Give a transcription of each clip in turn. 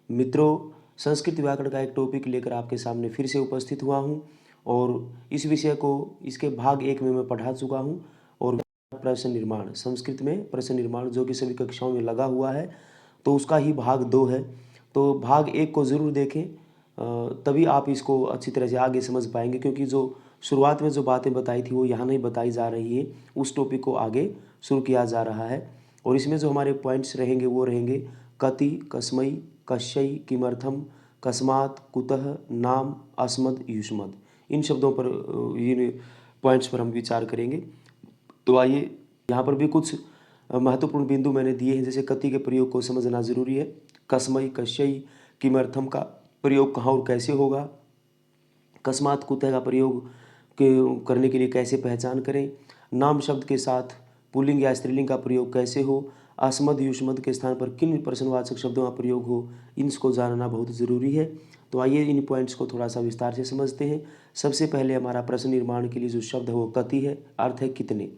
मित्रों, संस्कृत व्याकरण का एक टॉपिक लेकर आपके सामने फिर से उपस्थित हुआ हूँ और इस विषय को इसके भाग 1 में मैं पढ़ा चुका हूँ। और प्रश्न निर्माण, संस्कृत में प्रश्न निर्माण जो कि सभी कक्षाओं में लगा हुआ है, तो उसका ही भाग 2 है। तो भाग 1 को ज़रूर देखें, तभी आप इसको अच्छी तरह से आगे समझ पाएंगे, क्योंकि जो शुरुआत में जो बातें बताई थी वो यहाँ नहीं बताई जा रही है, उस टॉपिक को आगे शुरू किया जा रहा है। और इसमें जो हमारे पॉइंट्स रहेंगे वो रहेंगे कति, कस्मै, कस्यै, किमर्थम, कस्मात्, कुतः, नाम, अस्मद्, युष्मद्। इन शब्दों पर, इन पॉइंट्स पर हम विचार करेंगे। तो आइए, यहाँ पर भी कुछ महत्वपूर्ण बिंदु मैंने दिए हैं, जैसे कति के प्रयोग को समझना जरूरी है। कस्मै, कस्यै, किमर्थम का प्रयोग कहाँ और कैसे होगा, कस्मात्, कुतः का प्रयोग करने के लिए कैसे पहचान करें, नाम शब्द के साथ पुल्लिंग या स्त्रीलिंग का प्रयोग कैसे हो, अस्मद युष्मद के स्थान पर किन प्रश्नवाचक शब्दों का प्रयोग हो, इनको जानना बहुत ज़रूरी है। तो आइए इन पॉइंट्स को थोड़ा सा विस्तार से समझते हैं। सबसे पहले हमारा प्रश्न निर्माण के लिए जो शब्द है वो कति है, अर्थ है कितने।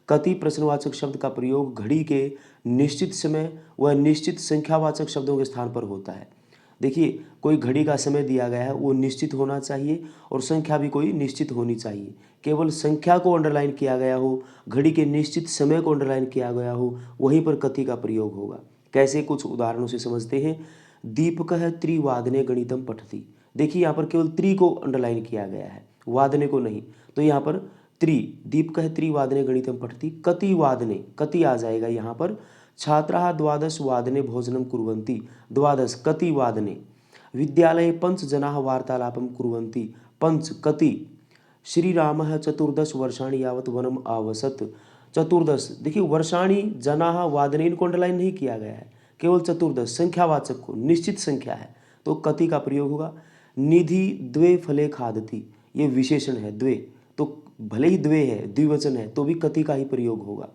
कति प्रश्नवाचक शब्द का प्रयोग घड़ी के निश्चित समय व निश्चित संख्यावाचक शब्दों के स्थान पर होता है। देखिए, कोई घड़ी का समय दिया गया है वो निश्चित होना चाहिए और संख्या भी कोई निश्चित होनी चाहिए। केवल संख्या को अंडरलाइन किया गया हो, घड़ी के निश्चित समय को अंडरलाइन किया गया हो, वहीं पर कति का प्रयोग होगा। कैसे, कुछ उदाहरणों से समझते हैं। दीपकः त्रिवादने गणितम पठति। देखिए, यहाँ पर केवल त्रि को अंडरलाइन किया गया है, वादने को नहीं। तो यहाँ पर त्रि, दीपकः त्रिवादने गणितम पठति, कति वादने, कति आ जाएगा यहाँ पर। छात्राः द्वादश वादने भोजनं कुर्वन्ति, द्वादश कति वादने। विद्यालये 5 जनाः वार्तालापं कुर्वन्ति, पंच कति। श्रीरामः 14 वर्षाणि यावत् वनम आवसत, 14। देखिए, वर्षाणि जनाः वादने, इनको अंडरलाइन नहीं किया गया है, केवल 14 संख्यावाचक को, निश्चित संख्या है, तो कति का प्रयोग होगा। निधि द्वे फले खादति, ये विशेषण है द्वे, तो भले ही द्वे है, द्विवचन है, तो भी कति का ही प्रयोग होगा।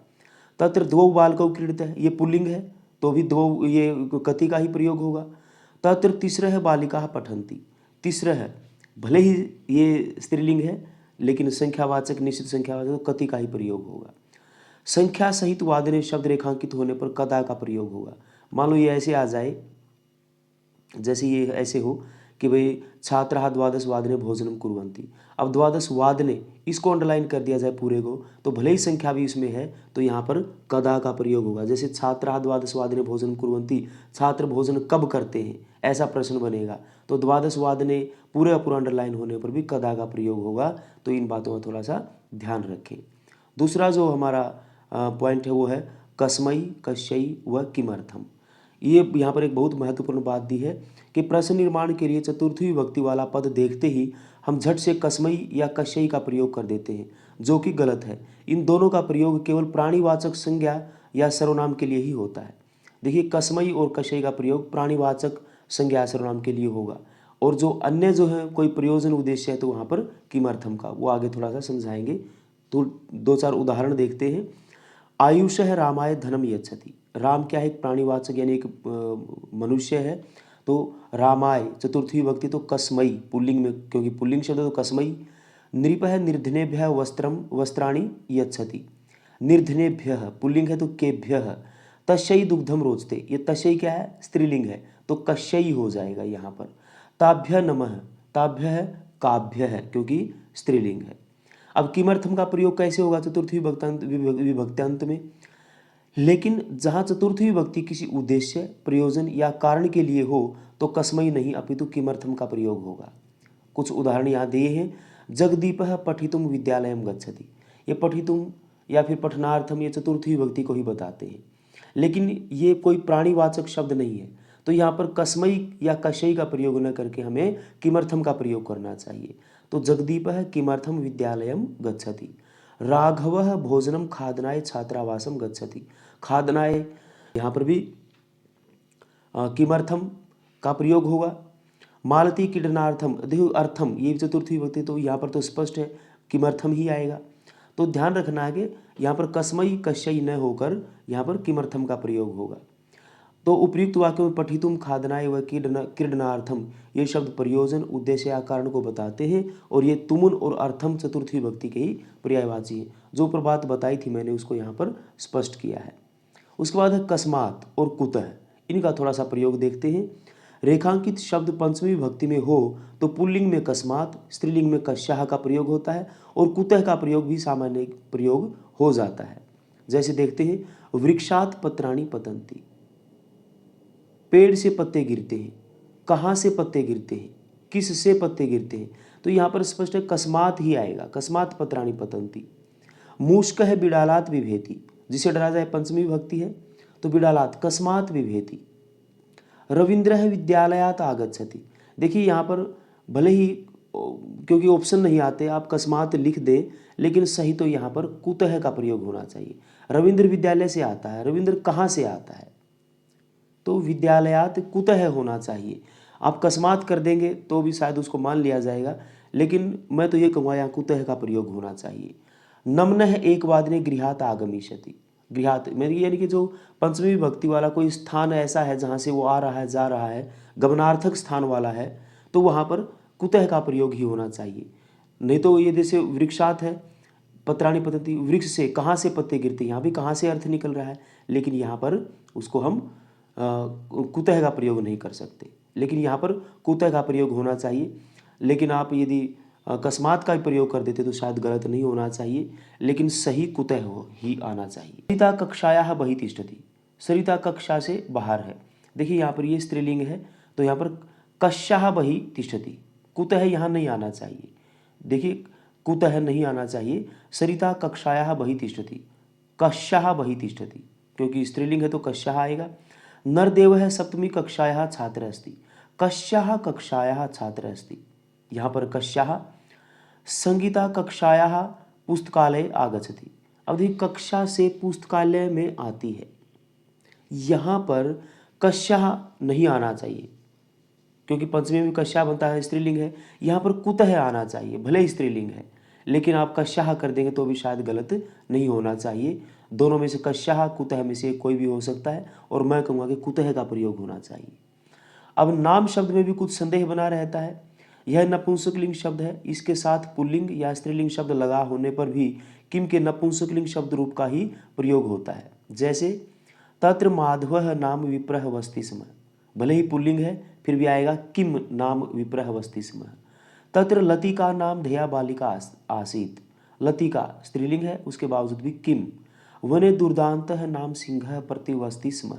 तत्र द्वौ बालकौ क्रीडतः, ये पुल्लिंग है, तो भी द्वौ, ये कति का ही प्रयोग होगा। तत्र तिस्रः बालिकाः पठन्ति, तिस्रः, भले ही ये स्त्रीलिंग है लेकिन संख्यावाचक, निश्चित संख्यावाचक, तो कति का ही प्रयोग होगा। संख्या सहित वादने शब्द रेखांकित होने पर कदा का प्रयोग होगा। मान लो ये ऐसे आ जाए, जैसे ये ऐसे हो कि भाई छात्राः द्वादश वादने भोजनम कुर्वन्ति। अब द्वादश वादने, इसको अंडरलाइन कर दिया जाए पूरे को, तो भले ही संख्या भी इसमें है, तो यहाँ पर कदा का प्रयोग होगा। जैसे छात्राः द्वादश वादने भोजनम कुर्वन्ति, छात्र भोजन कब करते हैं, ऐसा प्रश्न बनेगा, तो द्वादश वादने पूरे पूरा अंडरलाइन होने पर भी कदा का प्रयोग होगा। तो इन बातों का थोड़ा सा ध्यान रखें। दूसरा जो हमारा पॉइंट है वो है कस्मै, कस्यै व किमर्थम। ये यहाँ पर एक बहुत महत्वपूर्ण बात दी है कि प्रश्न निर्माण के लिए चतुर्थी विभक्ति वाला पद देखते ही हम झट से कस्मै या कस्यै का प्रयोग कर देते हैं, जो कि गलत है। इन दोनों का प्रयोग केवल प्राणीवाचक संज्ञा या सर्वनाम के लिए ही होता है। देखिए, कस्मै और कस्यै का प्रयोग प्राणीवाचक संज्ञा सर्वनाम के लिए होगा, और जो अन्य जो है कोई प्रयोजन उद्देश्य है तो वहाँ पर किमर्थम का, वो आगे थोड़ा सा समझाएंगे। तो 2-4 उदाहरण देखते हैं। आयुषः रामाय धनम यच्छति। राम क्या है, एक प्राणीवाचक यानी एक मनुष्य है, तो रामाय चतुर्थी विभक्ति, तो कस्मै पुल्लिंग में, क्योंकि पुल्लिंग शब्द तो कस्मै। नृपः निर्धनेभ्यः वस्त्रम वस्त्राणि यच्छति। निर्धनेभ्यः पुल्लिंग है तो केभ्यः। तस्यै दुग्धम रोचते, ये तस्यै क्या है, स्त्रीलिंग है, तो कस्यै हो जाएगा यहाँ पर। ताभ्य नमः, ताभ्य है काभ्य है, क्योंकि स्त्रीलिंग है। अब किमर्थम का प्रयोग कैसे होगा चतुर्थी विभक्त्यांत में, लेकिन जहाँ चतुर्थी विभक्ति किसी उद्देश्य, प्रयोजन या कारण के लिए हो तो कस्मै नहीं अपितु किमर्थम का प्रयोग होगा। कुछ उदाहरण यहाँ दिए हैं। जगदीपः पठितुम विद्यालयम गच्छति, ये पठितुम या फिर पठनार्थम, ये चतुर्थी विभक्ति को ही बताते हैं, लेकिन ये कोई प्राणीवाचक शब्द नहीं है, तो यहाँ पर कस्मै या कस्यै का प्रयोग न करके हमें किमर्थम का प्रयोग करना चाहिए। तो जगदीपः किमर्थम विद्यालयम गच्छति। राघवः भोजनम खादनाय छात्रावासम गच्छति। खादनाय, यहाँ पर भी किमर्थम का प्रयोग होगा। मालती क्रीडनार्थम, देखो अर्थम, ये चतुर्थी विभक्ति, तो यहाँ पर तो स्पष्ट है किमर्थम ही आएगा। तो ध्यान रखना है कि यहाँ पर कस्मै कस्यै न होकर यहाँ पर किमर्थम का प्रयोग होगा। तो उपयुक्त वाक्यों में पठितुम, खादनाय व क्रीडनार्थम, ये शब्द प्रयोजन, उद्देश्य या कारण को बताते हैं, और ये तुमुन और अर्थम चतुर्थी विभक्ति के ही पर्यायवाची हैं। जो पर बात बताई थी मैंने उसको यहाँ पर स्पष्ट किया है। उसके बाद है कस्मात् और कुतः, इनका थोड़ा सा प्रयोग देखते हैं। रेखांकित शब्द पंचमी विभक्ति में हो तो पुल्लिंग में कस्मात, स्त्रीलिंग में कस्याः का प्रयोग होता है और कुतः का प्रयोग भी सामान्य प्रयोग हो जाता है। जैसे देखते हैं, वृक्षात पत्राणि पतन्ति, पेड़ से पत्ते गिरते हैं। कहाँ से पत्ते गिरते हैं, किस से पत्ते गिरते हैं, तो यहाँ पर स्पष्ट है कस्मात ही आएगा, कस्मात पत्राणि पतन्ति। मूषकः बिडालात बिभेति, जिसे डरा जाए पंचमी विभक्ति है तो बिडालात, कस्मात बिभेति। रविंद्रः विद्यालयात आगच्छति, देखिए यहाँ पर भले ही क्योंकि ऑप्शन नहीं आते आप कस्मात लिख दें, लेकिन सही तो यहाँ पर कुतः का प्रयोग होना चाहिए। रविंद्र विद्यालय से आता है, रविंद्र कहाँ से आता है, तो विद्यालयात कुतः होना चाहिए। आप कस्मात कर देंगे तो भी शायद उसको मान लिया जाएगा, लेकिन मैं तो ये कहूँगा यहाँ कुतः का प्रयोग होना चाहिए। नम्नः एकवादने गृहात आगमिष्यति, गृहात मेरी यानी कि जो पंचमी विभक्ति वाला कोई स्थान ऐसा है जहाँ से वो आ रहा है जा रहा है, गमनार्थक स्थान वाला है, तो वहाँ पर कुतः का प्रयोग ही होना चाहिए। नहीं तो ये जैसे वृक्षात है, पत्राणि पतन्ति, वृक्ष से कहाँ से पत्ते गिरते हैं, यहाँ भी कहाँ से अर्थ निकल रहा है, लेकिन यहाँ पर उसको हम कुतः का प्रयोग नहीं कर सकते, लेकिन यहाँ पर कुतः का प्रयोग होना चाहिए। लेकिन आप यदि अकस्मात का प्रयोग कर देते तो शायद गलत नहीं होना चाहिए, लेकिन सही कुतः हो ही आना चाहिए। सरिता कक्षायाः बहिः तिष्ठति, सरिता कक्षा से बाहर है। देखिए यहाँ पर ये स्त्रीलिंग है तो यहाँ पर कस्याः बहिः तिष्ठति, कुतः यहाँ नहीं आना चाहिए। देखिए कुतः नहीं आना चाहिए, सरिता कक्षायाः बहिः तिष्ठति, कस्याः बहिः तिष्ठति, क्योंकि स्त्रीलिंग है तो कस्याः आएगा। नरदेवः सप्तमी कक्षायाः छात्र अस्ति, कस्याः कक्षायाः छात्र अस्ति, यहाँ पर कस्याः। संगीता कक्षायाः पुस्तकालय आगच्छति, अब देखिए कक्षा से पुस्तकालय में आती है, यहाँ पर कस्याः नहीं आना चाहिए क्योंकि पंचमी में कस्याः बनता है, स्त्रीलिंग है। यहाँ पर कुतः आना चाहिए, भले ही स्त्रीलिंग है, लेकिन आप कस्याः कर देंगे तो भी शायद गलत नहीं होना चाहिए। दोनों में से कस्याः कुतः में से कोई भी हो सकता है, और मैं कहूँगा कि कुतः का प्रयोग होना चाहिए। अब नाम शब्द में भी कुछ संदेह बना रहता है। यह नपुंसकलिंग शब्द है, इसके साथ पुल्लिंग या स्त्रीलिंग शब्द लगा होने पर भी किम के नपुंसकलिंग शब्द रूप का ही प्रयोग होता है। जैसे तत्र माधवः नाम विप्रः वसति स्म, भले ही पुल्लिंग है फिर भी आएगा किम नाम विप्रः वसति स्म। तत्र लतिका नाम ध्येया बालिका आसीत, लतिका स्त्रीलिंग है उसके बावजूद भी किम। वने दुर्दान्तः नाम सिंहः प्रतिवसति स्म,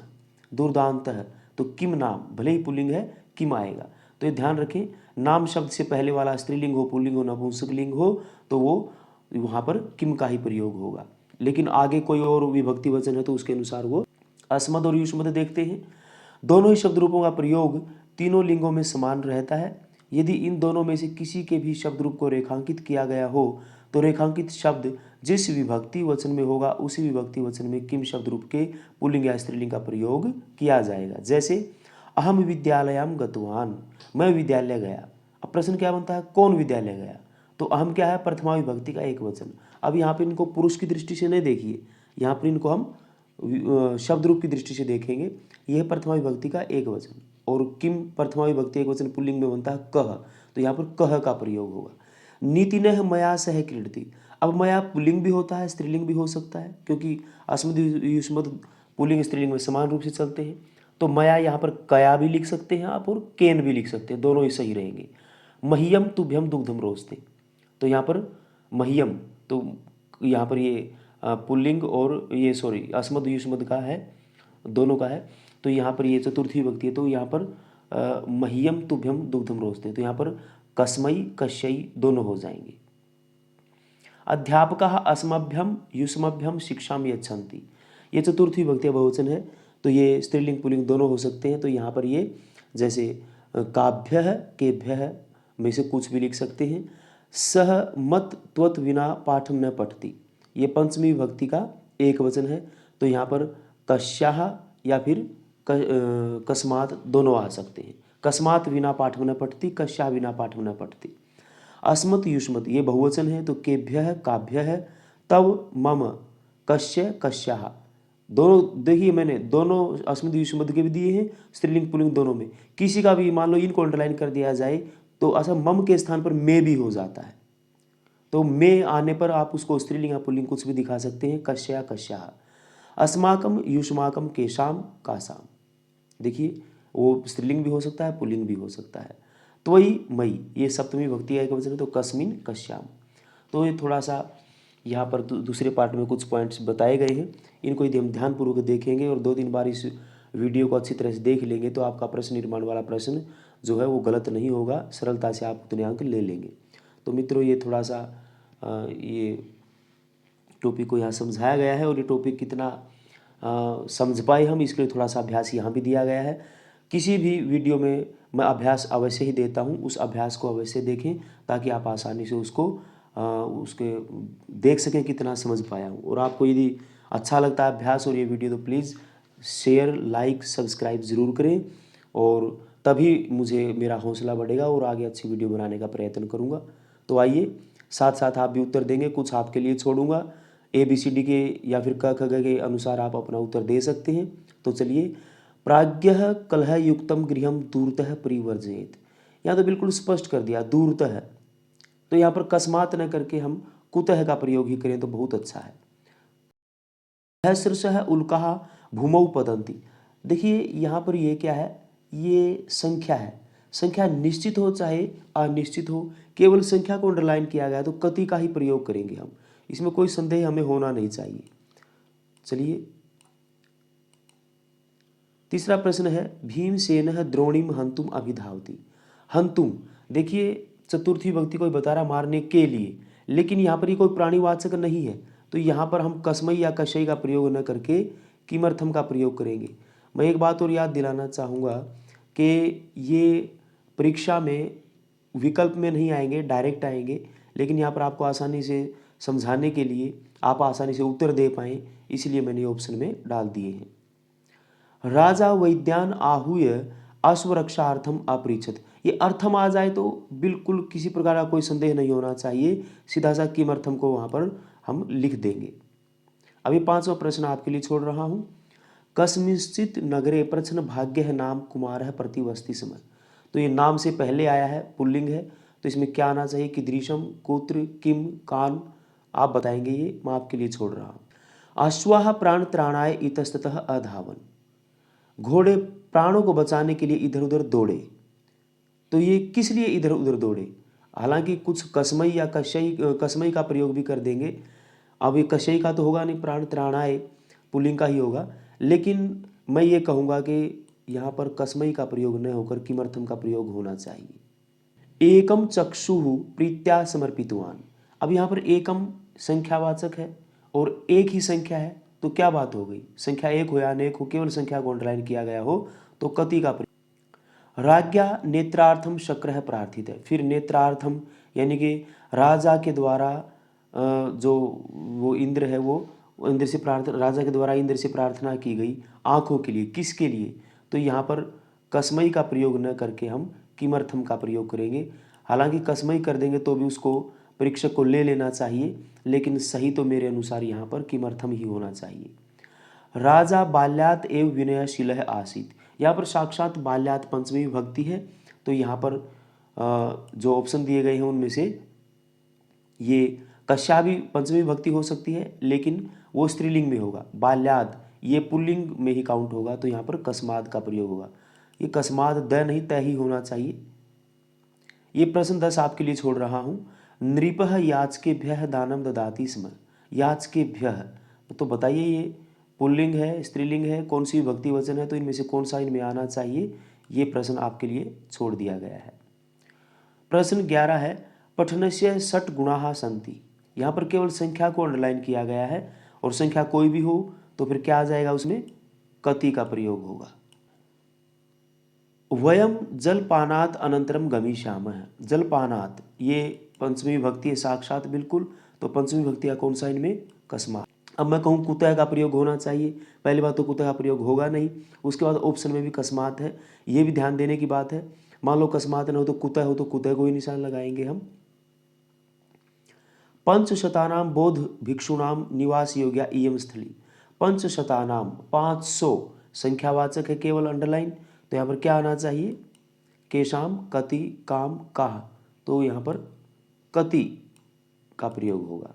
दुर्दान्तः तो किम नाम, भले ही पुल्लिंग है किम आएगा। तो ये ध्यान रखें, नाम शब्द से पहले वाला स्त्रीलिंग हो, पुल्लिंग हो, नपुंसकलिंग हो तो वो वहाँ पर किम का ही प्रयोग होगा। लेकिन आगे कोई और विभक्ति वचन है तो उसके अनुसार वो अस्मद और युष्मद देखते हैं। दोनों ही शब्द रूपों का प्रयोग तीनों लिंगों में समान रहता है। यदि इन दोनों में से किसी के भी शब्द रूप को रेखांकित किया गया हो तो रेखांकित शब्द जिस विभक्ति वचन में होगा उसी विभक्ति वचन में किम शब्द रूप के पुल्लिंग या स्त्रीलिंग का प्रयोग किया जाएगा। जैसे अहम विद्यालयम गतवान, मैं विद्यालय गया। अब प्रश्न क्या बनता है, कौन विद्यालय गया, तो अहम क्या है, प्रथमा विभक्ति का एक वचन। अब यहाँ पर इनको पुरुष की दृष्टि से नहीं देखिए, यहाँ पर इनको हम शब्द रूप की दृष्टि से देखेंगे। यह प्रथमा विभक्ति का एक वचन, और किम प्रथमा विभक्ति एक वचन पुल्लिंग में बनता है कह, तो यहाँ पर कह का प्रयोग होगा। नीतिनः मया सह क्रीडति, अब मया पुल्लिंग भी होता है स्त्रीलिंग भी हो सकता है, क्योंकि अस्मद युष्मद पुल्लिंग स्त्रीलिंग में समान रूप से चलते हैं। तो मया यहाँ पर कया भी लिख सकते हैं आप और केन भी लिख सकते हैं, दोनों ही सही रहेंगे। मह्यम तुभ्यम दुग्धम रोस्ते, तो यहाँ पर मह्यम तो यहाँ पर ये पुल्लिंग और ये अस्मद युष्मद का है, दोनों का है, तो यहाँ पर ये चतुर्थी विभक्ति है। तो यहाँ पर मह्यम तुभ्यम दुग्धम रोस्ते, तो यहाँ पर कस्मई कश्यई दोनों हो जाएंगे। अध्यापकः अस्मभ्यम युष्मभ्यम शिक्षाम यच्छन्ति, ये चतुर्थी विभक्ति बहुवचन है, तो ये स्त्रीलिंग पुल्लिंग दोनों हो सकते हैं। तो यहाँ पर ये जैसे काभ्यः केभ्यः में से कुछ भी लिख सकते हैं। सह मत त्वत विना पाठम न पठति, ये पंचमी विभक्ति का एक वचन है, तो यहाँ पर कस्याः या फिर कस्मात दोनों आ सकते हैं। कस्मात विना पाठम न पठति, कस्याः बिना पाठम न पठति। अस्मत् युष्मत् ये बहुवचन है, तो केभ्यः काभ्यः तव मम कस्य कस्याः, दोनों देखिए मैंने दोनों अस्मत् युष्मत् के भी दिए हैं, स्त्रीलिंग पुल्लिंग दोनों में। किसी का भी मान लो इनको अंडरलाइन कर दिया जाए तो ऐसा मम के स्थान पर मे भी हो जाता है, तो मे आने पर आप उसको स्त्रीलिंग या पुल्लिंग कुछ भी दिखा सकते हैं, कस्या कस्याः। अस्माकम युष्माकम केशाम कासाम, देखिए वो स्त्रीलिंग भी हो सकता है, पुल्लिंग भी हो सकता है। तो वही मई, ये सप्तमी भक्ति का एक वचन है, तो कस्मिन कश्याम। तो ये थोड़ा सा यहाँ पर दूसरे पार्ट में कुछ पॉइंट्स बताए गए हैं, इनको यदि हम ध्यानपूर्वक देखेंगे और 2-3 बार इस वीडियो को अच्छी तरह से देख लेंगे तो आपका प्रश्न निर्माण वाला प्रश्न जो है वो गलत नहीं होगा, सरलता से आप उतने अंक ले लेंगे। तो मित्रों, ये थोड़ा सा ये टॉपिक को यहाँ समझाया गया है, और ये टॉपिक कितना समझ पाए हम, इसके लिए थोड़ा सा अभ्यास यहाँ भी दिया गया है। किसी भी वीडियो में मैं अभ्यास अवश्य ही देता हूँ, उस अभ्यास को अवश्य देखें ताकि आप आसानी से उसको उसके देख सकें कितना समझ पाया हूँ। और आपको यदि अच्छा लगता है अभ्यास और ये वीडियो, तो प्लीज़ शेयर, लाइक, सब्सक्राइब ज़रूर करें, और तभी मुझे मेरा हौसला बढ़ेगा और आगे अच्छी वीडियो बनाने का प्रयत्न करूँगा। तो आइए, साथ साथ आप भी उत्तर देंगे, कुछ आपके लिए छोड़ूंगा, ABCD के या फिर क ख ग के अनुसार आप अपना उत्तर दे सकते हैं। तो चलिए, प्राज्ञः कलह युक्तम गृहम दूरतः परिवर्जयेत, यहाँ तो बिल्कुल स्पष्ट कर दिया दूरतः, तो यहाँ पर कस्मात न करके हम कुतः का प्रयोग ही करें तो बहुत अच्छा है। सहस्रशः उल्काः भूमौ पतन्ति, देखिए यहाँ पर ये क्या है, ये संख्या है। संख्या निश्चित हो चाहे अनिश्चित हो, केवल संख्या को अंडरलाइन किया गया, तो कति का ही प्रयोग करेंगे हम, इसमें कोई संदेह हमें होना नहीं चाहिए। चलिए, तीसरा प्रश्न है, भीमसेनः द्रोणीम हंतुम अभिधावति। हंतुम, देखिए चतुर्थी विभक्ति कोई बता रहा मारने के लिए, लेकिन यहाँ पर ये कोई प्राणीवाचक नहीं है, तो यहाँ पर हम कसमई या कशई का प्रयोग न करके किमर्थम का प्रयोग करेंगे। मैं एक बात और याद दिलाना चाहूँगा कि ये परीक्षा में विकल्प में नहीं आएंगे, डायरेक्ट आएंगे, लेकिन यहाँ पर आपको आसानी से समझाने के लिए, आप आसानी से उत्तर दे पाएँ, इसलिए मैंने ऑप्शन में डाल दिए हैं। राजा वैद्यान आहूय अश्वरक्षार्थम अपृच्छत, ये अर्थम आ जाए तो बिल्कुल किसी प्रकार का कोई संदेह नहीं होना चाहिए, सीधा सा किमर्थम को वहाँ पर हम लिख देंगे। अभी 5वां प्रश्न आपके लिए छोड़ रहा हूँ। कस्मिंश्चित नगरे प्रच्छन्न भाग्य नाम कुमार प्रतिवस्ति समय, तो ये नाम से पहले आया है, पुल्लिंग है, तो इसमें क्या आना चाहिए, कीदृशम, कुत्र, किम, कान, आप बताएंगे, ये मैं आपके लिए छोड़ रहा हूँ। अश्वाह प्राण त्राणाय इतस्ततः अधावन, घोड़े प्राणों को बचाने के लिए इधर उधर दौड़े, तो ये किस लिए इधर उधर दौड़े, हालांकि कुछ कसमई या कसमई का प्रयोग भी कर देंगे। अब ये कशई का तो होगा नहीं, प्राण त्राणाय पुल्लिंग का ही होगा, लेकिन मैं ये कहूँगा कि यहाँ पर कसमई का प्रयोग न होकर किमर्थम का प्रयोग होना चाहिए। एकम चक्षुः प्रीत्या समर्पितवान, अब यहाँ पर एकम संख्यावाचक है और एक ही संख्या है, तो क्या बात हो गई, संख्या एक हो या अनेक हो, केवल संख्या को अंडरलाइन किया गया हो तो कति का प्रयोग। राज्ञा नेत्रार्थम शक्रः प्रार्थित है, फिर नेत्रार्थम यानी कि राजा के द्वारा जो वो इंद्र है, वो इंद्र से प्रार्थना, राजा के द्वारा इंद्र से प्रार्थना की गई आँखों के लिए, किसके लिए, तो यहाँ पर कसमई का प्रयोग न करके हम किमर्थम का प्रयोग करेंगे। हालांकि कसमई कर देंगे तो भी उसको परीक्षक को ले लेना चाहिए, लेकिन सही तो मेरे अनुसार यहाँ पर किमर्थम ही होना चाहिए। राजा बाल्यात एव विनयशील आसीत, यहाँ पर साक्षात बाल्यात पंचमी विभक्ति है, तो यहाँ पर जो ऑप्शन दिए गए हैं उनमें से ये कश्या भी पंचमी विभक्ति हो सकती है, लेकिन वो स्त्रीलिंग में होगा। बाल्याद ये पुल्लिंग में ही काउंट होगा, तो यहाँ पर कस्माद का प्रयोग होगा। ये कस्माद द नहीं तय ही होना चाहिए। ये प्रश्न 10 आपके लिए छोड़ रहा हूँ। नृपः याचकेभ्यः दानम ददाति स्म, याचकेभ्यः, तो बताइए ये पुल्लिंग है, स्त्रीलिंग है, कौन सी विभक्ति वचन है, तो इनमें से कौन सा इनमें आना चाहिए, ये प्रश्न आपके लिए छोड़ दिया गया है। प्रश्न 11 है, पठनस्य षट गुणाः सन्ति, यहाँ पर केवल संख्या को अंडरलाइन किया गया है, और संख्या कोई भी हो तो फिर क्या आ जाएगा, उसमें कति का प्रयोग होगा। वयम जलपानात अनंतरम गमिष्यामः, जलपानात ये पंचमी विभक्ति है साक्षात, बिल्कुल, तो पंचमी विभक्ति का कौन सा इनमें, कस्मात। अब मैं कहूँ कुतः का प्रयोग होना चाहिए, पहली बात तो कुतः का प्रयोग होगा नहीं, उसके बाद ऑप्शन में भी कस्मात है, ये भी ध्यान देने की बात है। मान लो कस्मात न हो तो कुतः हो, तो कुतः को ही निशान लगाएंगे हम। पंचशतानाम बोध भिक्षुणाम निवास योग्या इयम स्थली, पंचशतानाम 500 संख्यावाचक है, केवल अंडरलाइन, तो यहाँ पर क्या आना चाहिए, केशाम, कति, काम, काह, तो यहाँ पर कति का प्रयोग होगा।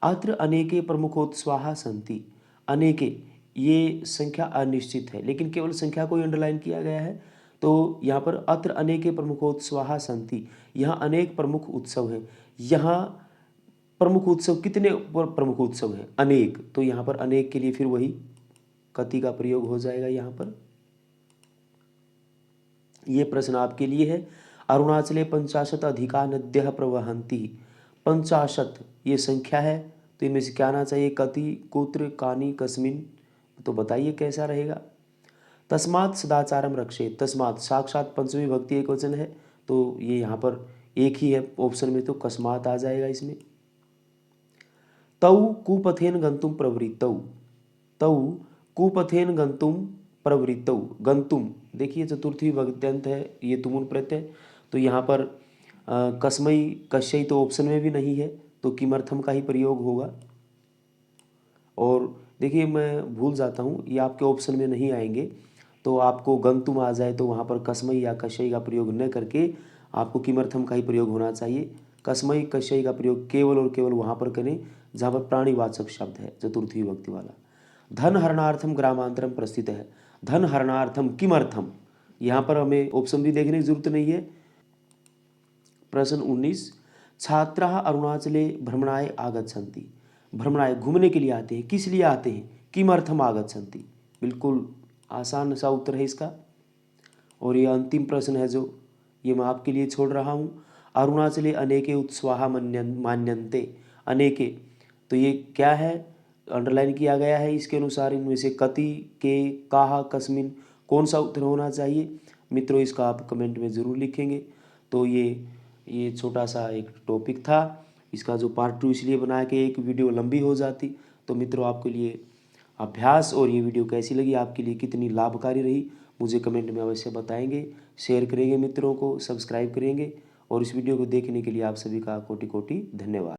अत्र अनेके प्रमुखोत्सवाः सन्ति, अनेके ये संख्या अनिश्चित है, लेकिन केवल संख्या को ही अंडरलाइन किया गया है। तो यहाँ पर अत्र अनेके प्रमुखोत्सवाः सन्ति, यहाँ अनेक प्रमुख उत्सव हैं। यहाँ प्रमुख उत्सव कितने प्रमुख उत्सव हैं? अनेक। तो यहाँ पर अनेक के लिए फिर वही कति का प्रयोग हो जाएगा यहाँ पर। ये प्रश्न आपके लिए है। अरुणाचले 50 अधिका नद्यः प्रवहन्ति। 50 ये संख्या है, तो इनमें से क्या आना चाहिए? कति, कुत्र, कानि, कस्मिन। तो बताइए कैसा रहेगा। तस्मात् सदाचारम रक्षेत। तस्मात् साक्षात पंचमी विभक्ति एक वचन है, तो ये यहाँ पर एक ही है ऑप्शन में, तो कस्मात आ जाएगा इसमें। तौ कुपथेन गंतुम प्रवृत्तौ। तौ कुपथेन गंतुम प्रवृत्तौ। गंतुम देखिए चतुर्थी विभक्त्यंत है, ये तुमुन प्रत्यय, तो यहाँ पर कस्मई कश्यई तो ऑप्शन में भी नहीं है, तो किमर्थम का ही प्रयोग होगा। और देखिए मैं भूल जाता हूँ, ये आपके ऑप्शन में नहीं आएंगे, तो आपको गंतुम आ जाए तो वहाँ पर कस्मई या कश्यई का प्रयोग न करके आपको किमर्थम का ही प्रयोग होना चाहिए। कस्मई कश्यई का प्रयोग केवल और केवल वहाँ पर करें जहाँ पर प्राणीवाचक शब्द है, चतुर्थी विभक्ति वाला। धन हरणार्थम ग्रामांतरम प्रस्थित है। धन हरणार्थम किमर्थम, यहाँ पर हमें ऑप्शन भी देखने की जरूरत नहीं है। प्रश्न 19, छात्राः अरुणाचले भ्रमणाय आगच्छन्ति। भ्रमणाय घूमने के लिए आते हैं, किस लिए आते हैं? किमर्थम आगच्छन्ति। बिल्कुल आसान सा उत्तर है इसका। और ये अंतिम प्रश्न है जो ये मैं आपके लिए छोड़ रहा हूँ। अरुणाचले अनेके उत्सवाः मान्यन्ते। अनेके, तो ये क्या है? अंडरलाइन किया गया है। इसके अनुसार इनमें से कति, के, काहा, कस्मिन कौन सा उत्तर होना चाहिए? मित्रों इसका आप कमेंट में ज़रूर लिखेंगे। तो ये छोटा सा एक टॉपिक था, इसका जो पार्ट 2 इसलिए बना के एक वीडियो लंबी हो जाती। तो मित्रों आपके लिए अभ्यास और ये वीडियो कैसी लगी, आपके लिए कितनी लाभकारी रही, मुझे कमेंट में अवश्य बताएंगे। शेयर करेंगे मित्रों को, सब्सक्राइब करेंगे, और इस वीडियो को देखने के लिए आप सभी का कोटि कोटि धन्यवाद।